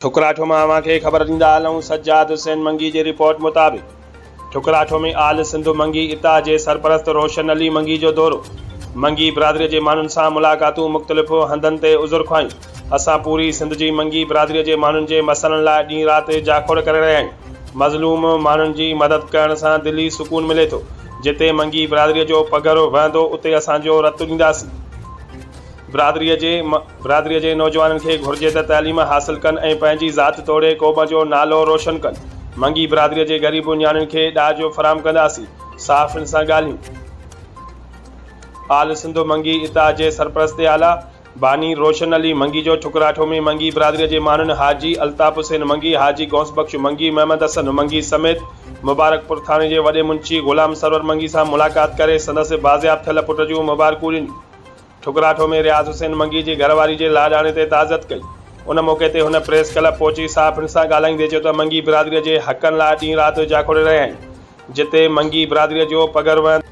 ठुकराठो में अवां खे ख़बर ॾींदा हलूं। सज्जाद हुसैन मंगी जी रिपोर्ट मुताबिक़ ठुकराठो में आल सिंध मंगी इता जे सरपरस्त रोशन अली मंगी जो दौरो। मंगी बिरादरी के मानुन से मुलाकातूं, मुख़्तलिफ़ हंधन ते उज़ुर ख़्वायूं। असां पूरी सिंध की मंगी बिरादरी के मानुन के मसलन लाइ ॾींहुं राति जाखोड़ करे रहिया आहियूं। मज़लूम मानुन की मदद करण से दिली सुकून मिले तो। जिते मंगी बिरादरी जो पघर वहंदो उते असांजो रतु ॾींदासीं। बिरादरी के नौजवानन के घुर्जे त तालीम हासिल कन ऐं पंहिंजी ज़ात तोड़े क़ौम जो नालो रोशन कन। मंगी बिरादरी के ग़रीब न्याणियुनि खे ॾाजो फराहम कंदासीं। साफ़ इन सां ॻाल्हियूं। आल सिंध मंगी इता जे सरपरस्त आला बानी रोशन अली मंगी जो ठुकराठो में मंगी बिरादरी के मानुन हाजी अल्ताफ़ हुसैन मंगी, हाजी गौस बख्श मंगी, महमद हसन मंगी समेत मुबारकपुर थाने के वॾे मुंशी गुलाम सरवर मंगी से मुलाकात करे संदसि बाज़ियाब थियल पुट जूं मुबारकूं ॾिनियूं। ठुकराठो में रियाज़ हुसैन मंगी की घरवारी के लाडाणे ते ताज़त कई। उन मौके ते हुन प्रेस क्लब पहुची साफ़ सां ॻाल्हाईंदे चयो त मंगी बिरादरी के हक़नि लाइ ॾींहुं राति जाखोड़े रहिया आहिनि। जिते मंगी बिरादरी जो पघर वहंदो